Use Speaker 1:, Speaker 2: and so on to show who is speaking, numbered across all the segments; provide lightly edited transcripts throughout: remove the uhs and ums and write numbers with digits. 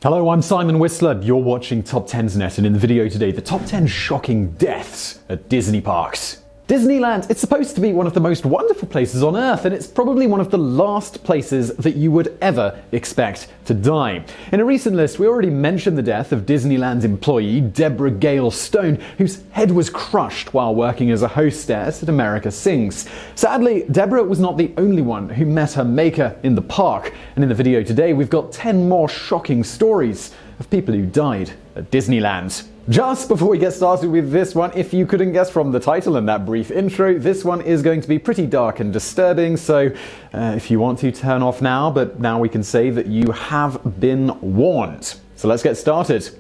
Speaker 1: Hello, I'm Simon Whistler. You're watching TopTenzNet, and in the video today, the top 10 shocking deaths at Disney parks. Disneyland, it's supposed to be one of the most wonderful places on earth, and it's probably one of the last places that you would ever expect to die. In a recent list, we already mentioned the death of Disneyland employee Deborah Gail Stone, whose head was crushed while working as a hostess at America Sings. Sadly, Deborah was not the only one who met her maker in the park, and in the video today, we've got 10 more shocking stories of people who died at Disneyland. Just before we get started with this one, if you couldn't guess from the title and that brief intro, this one is going to be pretty dark and disturbing, so if you want to, turn off now, but now we can say that you have been warned. So let's get started.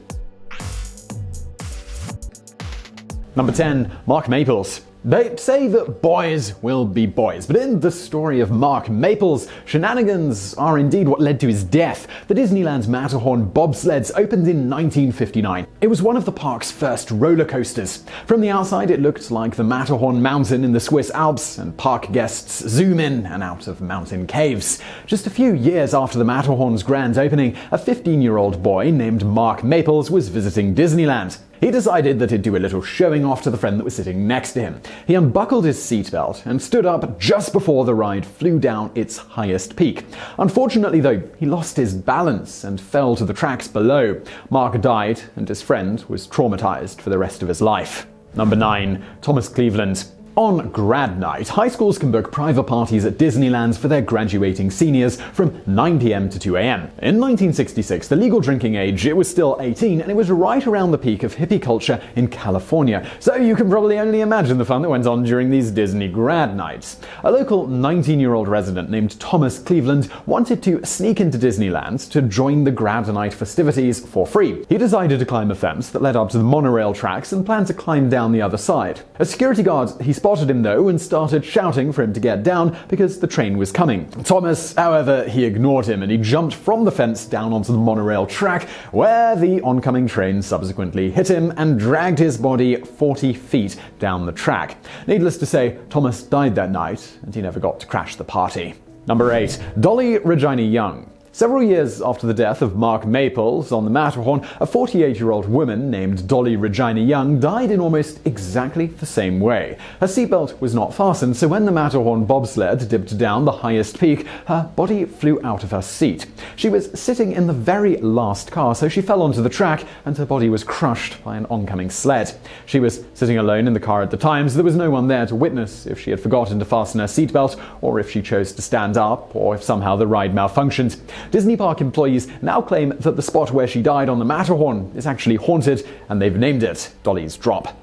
Speaker 1: Number 10. Mark Maples. They say that boys will be boys, but in the story of Mark Maples, shenanigans are indeed what led to his death. The Disneyland Matterhorn bobsleds opened in 1959. It was one of the park's first roller coasters. From the outside, it looked like the Matterhorn mountain in the Swiss Alps, and park guests zoom in and out of mountain caves. Just a few years after the Matterhorn's grand opening, a 15-year-old boy named Mark Maples was visiting Disneyland. He decided that he'd do a little showing off to the friend that was sitting next to him. He unbuckled his seatbelt and stood up just before the ride flew down its highest peak. Unfortunately, though, he lost his balance and fell to the tracks below. Mark died, and his friend was traumatized for the rest of his life. Number 9. Thomas Cleveland. On grad night, high schools can book private parties at Disneyland for their graduating seniors from 9 p.m. to 2 a.m. In 1966, the legal drinking age, it was still 18, and it was right around the peak of hippie culture in California. So you can probably only imagine the fun that went on during these Disney grad nights. A local 19-year-old resident named Thomas Cleveland wanted to sneak into Disneyland to join the grad night festivities for free. He decided to climb a fence that led up to the monorail tracks and planned to climb down the other side. A security guard, he spotted him though and started shouting for him to get down because the train was coming. Thomas, however, he ignored him and he jumped from the fence down onto the monorail track, where the oncoming train subsequently hit him and dragged his body 40 feet down the track. Needless to say, Thomas died that night and he never got to crash the party. Number 8. Dolly Regina Young. Several years after the death of Mark Maples on the Matterhorn, a 48-year-old woman named Dolly Regina Young died in almost exactly the same way. Her seatbelt was not fastened, so when the Matterhorn bobsled dipped down the highest peak, her body flew out of her seat. She was sitting in the very last car, so she fell onto the track and her body was crushed by an oncoming sled. She was sitting alone in the car at the time, so there was no one there to witness if she had forgotten to fasten her seatbelt, or if she chose to stand up, or if somehow the ride malfunctioned. Disney park employees now claim that the spot where she died on the Matterhorn is actually haunted, and they've named it Dolly's Drop.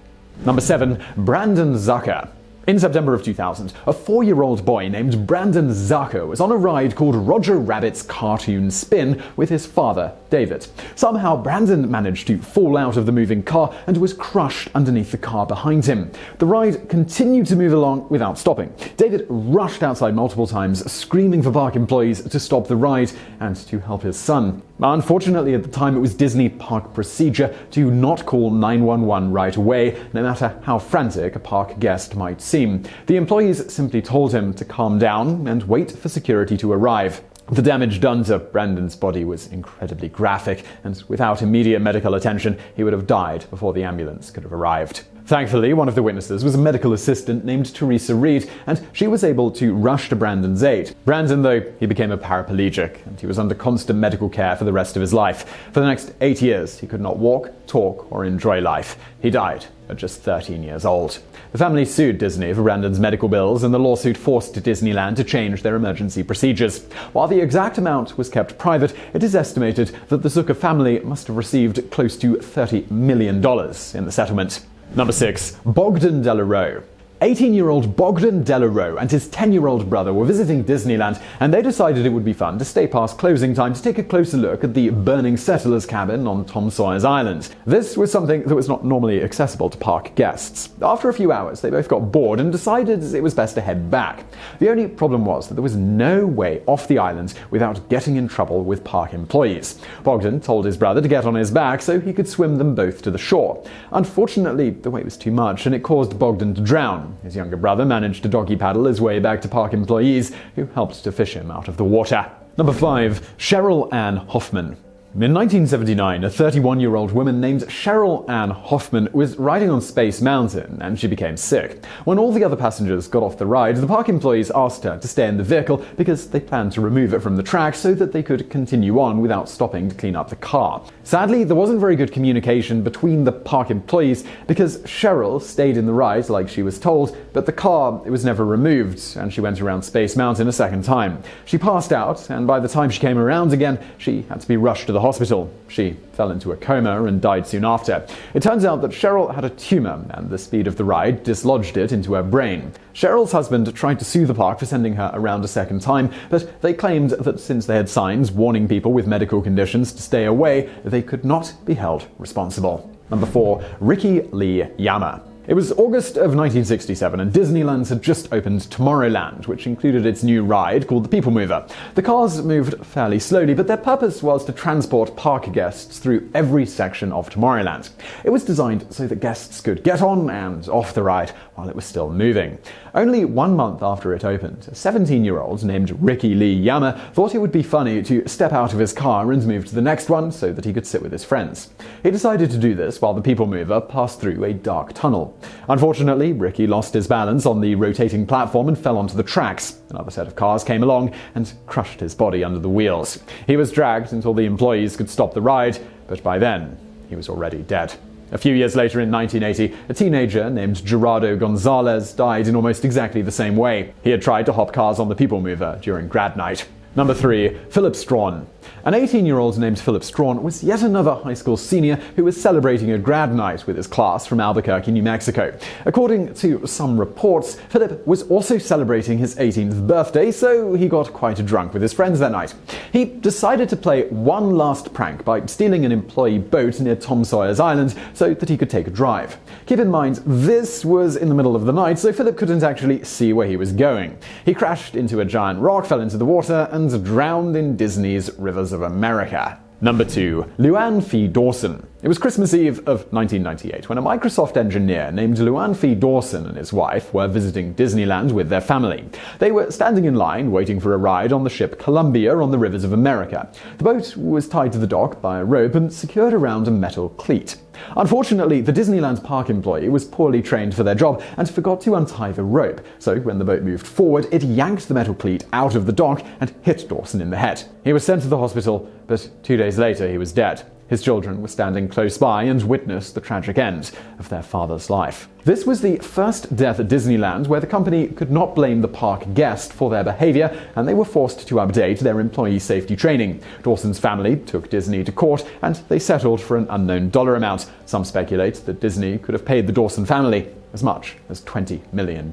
Speaker 1: Number 7. Brandon Zucker. In September of 2000, a 4-year-old boy named Brandon Zucker was on a ride called Roger Rabbit's Cartoon Spin with his father, David. Somehow, Brandon managed to fall out of the moving car and was crushed underneath the car behind him. The ride continued to move along without stopping. David rushed outside multiple times, screaming for park employees to stop the ride and to help his son. Unfortunately, at the time, it was Disney park procedure to not call 911 right away, no matter how frantic a park guest might seem. The employees simply told him to calm down and wait for security to arrive. The damage done to Brandon's body was incredibly graphic, and without immediate medical attention, he would have died before the ambulance could have arrived. Thankfully, one of the witnesses was a medical assistant named Teresa Reed, and she was able to rush to Brandon's aid. Brandon, though, he became a paraplegic, and he was under constant medical care for the rest of his life. For the next 8 years, he could not walk, talk, or enjoy life. He died at just 13 years old. The family sued Disney for Brandon's medical bills, and the lawsuit forced Disneyland to change their emergency procedures. While the exact amount was kept private, it is estimated that the Zucker family must have received close to $30 million in the settlement. Number 6. Bogden Delaurot. 18-year-old Bogden Delaurot and his 10-year-old brother were visiting Disneyland, and they decided it would be fun to stay past closing time to take a closer look at the burning settlers' cabin on Tom Sawyer's Island. This was something that was not normally accessible to park guests. After a few hours, they both got bored and decided it was best to head back. The only problem was that there was no way off the island without getting in trouble with park employees. Bogden told his brother to get on his back so he could swim them both to the shore. Unfortunately, the weight was too much, and it caused Bogden to drown. His younger brother managed to doggy paddle his way back to park employees, who helped to fish him out of the water. Number 5. Sherrill Ann Hoffman. In 1979, a 31-year-old woman named Sherrill Hoffman was riding on Space Mountain and she became sick. When all the other passengers got off the ride, the park employees asked her to stay in the vehicle because they planned to remove it from the track so that they could continue on without stopping to clean up the car. Sadly, there wasn't very good communication between the park employees because Sherrill stayed in the ride like she was told, but the car was never removed and she went around Space Mountain a second time. She passed out, and by the time she came around again, she had to be rushed to the hospital. She fell into a coma and died soon after. It turns out that Sherrill had a tumor, and the speed of the ride dislodged it into her brain. Sherrill's husband tried to sue the park for sending her around a second time, but they claimed that since they had signs warning people with medical conditions to stay away, they could not be held responsible. Number 4. Lee Yama. It was August of 1967 and Disneyland had just opened Tomorrowland, which included its new ride called the People Mover. The cars moved fairly slowly, but their purpose was to transport park guests through every section of Tomorrowland. It was designed so that guests could get on and off the ride while it was still moving. Only 1 month after it opened, a 17-year-old named Lee Yama thought it would be funny to step out of his car and move to the next one so that he could sit with his friends. He decided to do this while the People Mover passed through a dark tunnel. Unfortunately, Ricky lost his balance on the rotating platform and fell onto the tracks. Another set of cars came along and crushed his body under the wheels. He was dragged until the employees could stop the ride, but by then, he was already dead. A few years later in 1980, a teenager named Gerardo Gonzalez died in almost exactly the same way. He had tried to hop cars on the People Mover during grad night. Number 3. Straughan. An 18-year-old named Straughan was yet another high school senior who was celebrating a grad night with his class from Albuquerque, New Mexico. According to some reports, Philip was also celebrating his 18th birthday, so he got quite drunk with his friends that night. He decided to play one last prank by stealing an employee boat near Tom Sawyer's Island so that he could take a drive. Keep in mind, this was in the middle of the night, so Philip couldn't actually see where he was going. He crashed into a giant rock, fell into the water, and drowned in Disney's Rivers of America. Number 2. Luan Phi Dawson. It was Christmas Eve of 1998 when a Microsoft engineer named Luan Phi Dawson and his wife were visiting Disneyland with their family. They were standing in line waiting for a ride on the ship Columbia on the Rivers of America. The boat was tied to the dock by a rope and secured around a metal cleat. Unfortunately, the Disneyland park employee was poorly trained for their job and forgot to untie the rope, so when the boat moved forward, it yanked the metal cleat out of the dock and hit Dawson in the head. He was sent to the hospital, but 2 days later he was dead. His children were standing close by and witnessed the tragic end of their father's life. This was the first death at Disneyland where the company could not blame the park guest for their behavior, and they were forced to update their employee safety training. Dawson's family took Disney to court, and they settled for an unknown dollar amount. Some speculate that Disney could have paid the Dawson family as much as $20 million.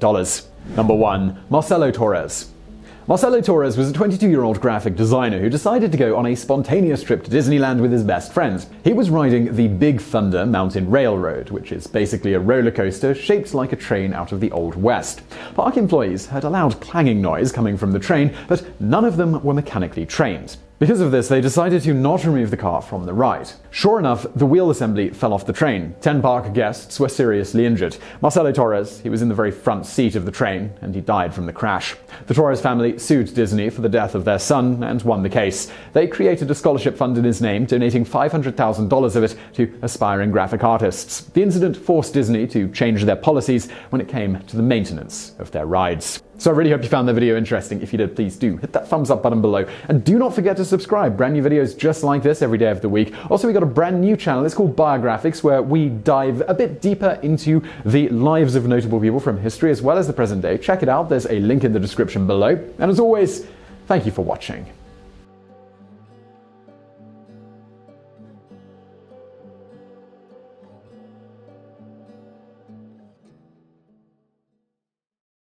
Speaker 1: Number 1. Marcelo Torres. Marcelo Torres was a 22-year-old graphic designer who decided to go on a spontaneous trip to Disneyland with his best friend. He was riding the Big Thunder Mountain Railroad, which is basically a roller coaster shaped like a train out of the Old West. Park employees heard a loud clanging noise coming from the train, but none of them were mechanically trained. Because of this, they decided to not remove the car from the ride. Sure enough, the wheel assembly fell off the train. 10 park guests were seriously injured. Marcelo Torres, he was in the very front seat of the train, and he died from the crash. The Torres family sued Disney for the death of their son and won the case. They created a scholarship fund in his name, donating $500,000 of it to aspiring graphic artists. The incident forced Disney to change their policies when it came to the maintenance of their rides. So I really hope you found the video interesting. If you did, please do hit that thumbs up button below. And do not forget to subscribe. Brand new videos just like this every day of the week. Also, we got a brand new channel. It's called Biographics, where we dive a bit deeper into the lives of notable people from history as well as the present day. Check it out. There's a link in the description below. And as always, thank you for watching.